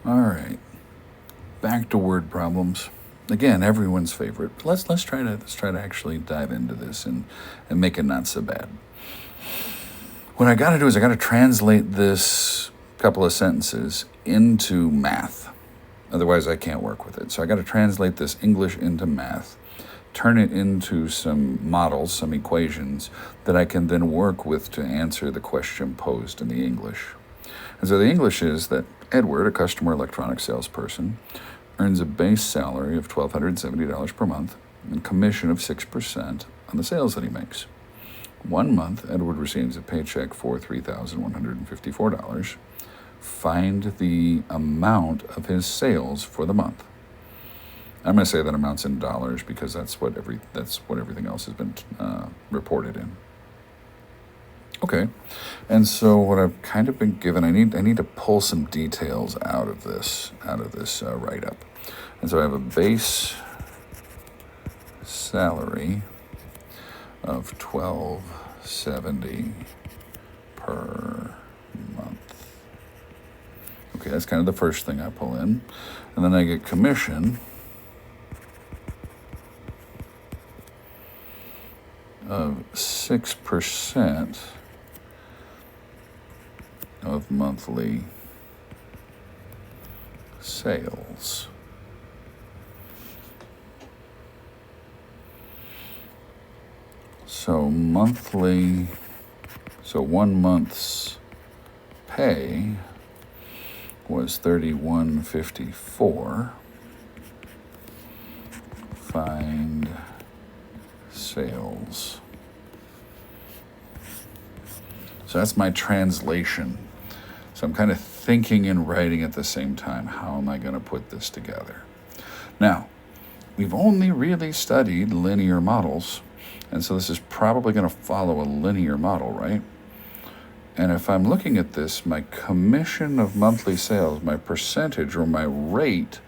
All right, back to word problems. Again, everyone's favorite. Let's try to actually dive into this and make it not so bad. What I got to do is I got to translate this couple of sentences into math. Otherwise, I can't work with it. So I got to translate this English into math, turn it into some models, some equations that I can then work with to answer the question posed in the English. And so the English is that Edward, a customer electronics salesperson, earns a base salary of $1,270 per month and commission of 6% on the sales that he makes. 1 month, Edward receives a paycheck for $3,154. Find the amount of his sales for the month. I'm going to say that amount's in dollars because that's what everything else has been reported in. Okay, and so what I've kind of been given, I need to pull some details out of this write-up, and so I have a base salary of $1,270 per month. Okay, that's kind of the first thing I pull in, and then I get commission of 6% of monthly sales. So 1 month's pay was $31.54. Find sales. So that's my translation. So I'm kind of thinking and writing at the same time. How am I going to put this together? Now, we've only really studied linear models, and so this is probably going to follow a linear model, right? And if I'm looking at this, my commission of monthly sales, my percentage or my rate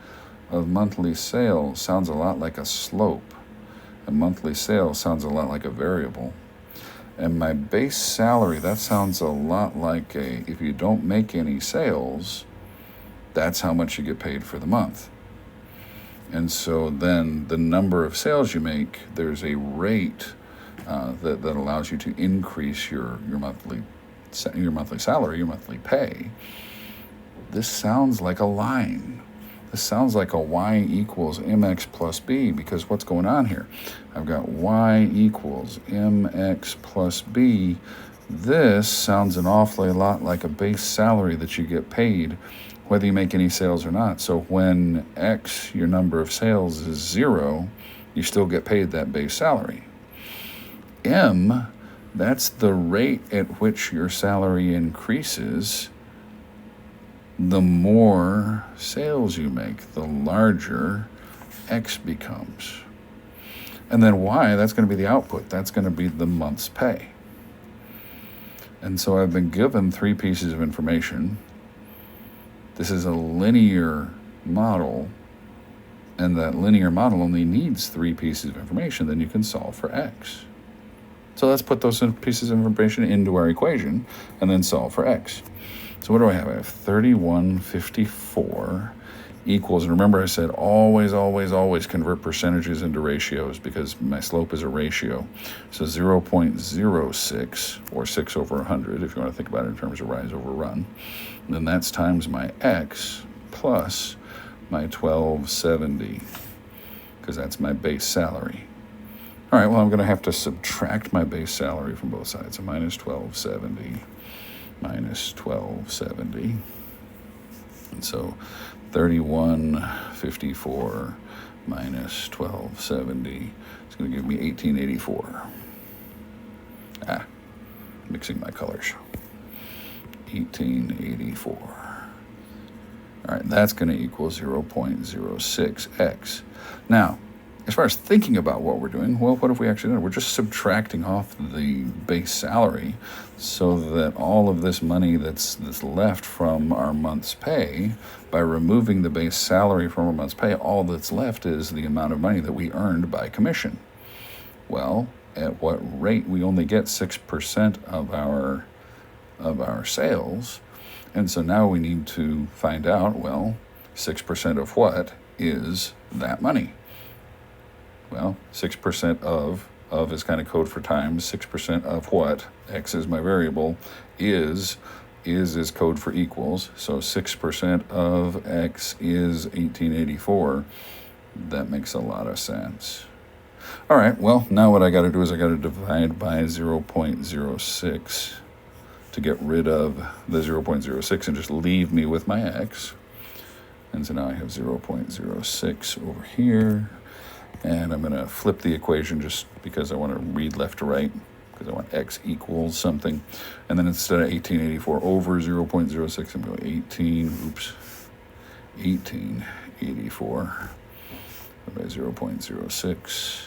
of monthly sales sounds a lot like a slope. And monthly sales sounds a lot like a variable. And my base salary, that sounds a lot like if you don't make any sales, that's how much you get paid for the month. And so then the number of sales you make, there's a rate that allows you to increase your monthly salary, your monthly pay. This sounds like a line. This sounds like a y equals mx plus b, because what's going on here? I've got y equals mx plus b. This sounds an awfully lot like a base salary that you get paid whether you make any sales or not. So when x, your number of sales, is 0, you still get paid that base salary. M, that's the rate at which your salary increases. The more sales you make, the larger X becomes. And then Y, that's going to be the output. That's going to be the month's pay. And so I've been given 3 pieces of information. This is a linear model, and that linear model only needs 3 pieces of information. Then you can solve for X. So let's put those pieces of information into our equation and then solve for X. So what do I have? I have 3154 equals, and remember I said always convert percentages into ratios because my slope is a ratio. So 0.06, or 6 over 100, if you want to think about it in terms of rise over run. And then that's times my X plus my 1270, because that's my base salary. All right, well, I'm going to have to subtract my base salary from both sides. So minus 1270. Minus 1270. And so 3154 minus 1270 is going to give me 1884. Mixing my colors. 1884. All right, that's going to equal 0.06x. Now, as far as thinking about what we're doing, well, what have we actually done? We're just subtracting off the base salary so that all of this money that's left from our month's pay, by removing the base salary from our month's pay, all that's left is the amount of money that we earned by commission. Well, at what rate? We only get 6% of our sales, And so now we need to find out, well, 6% of what is that money? Well, 6% of is kind of code for times. 6% of what, x is my variable, is code for equals. So 6% of x is 1884. That makes a lot of sense. All right, well, now what I got to do is I got to divide by 0.06 to get rid of the 0.06 and just leave me with my x. And so now I have 0.06 over here. And I'm going to flip the equation just because I want to read left to right, because I want x equals something. And then instead of 1884 over 0.06, I'm going 1884 by 0.06.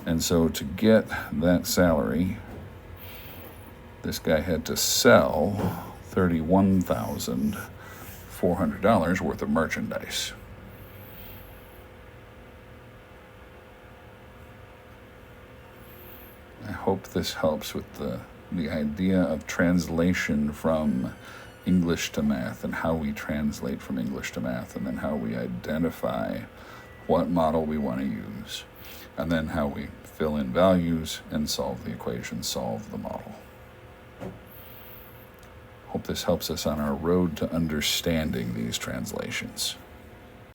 And so to get that salary, this guy had to sell $31,400 worth of merchandise. I hope this helps with the idea of translation from English to math and how we translate from English to math, and then how we identify what model we want to use, and then how we fill in values and solve the equation, solve the model. Hope this helps us on our road to understanding these translations.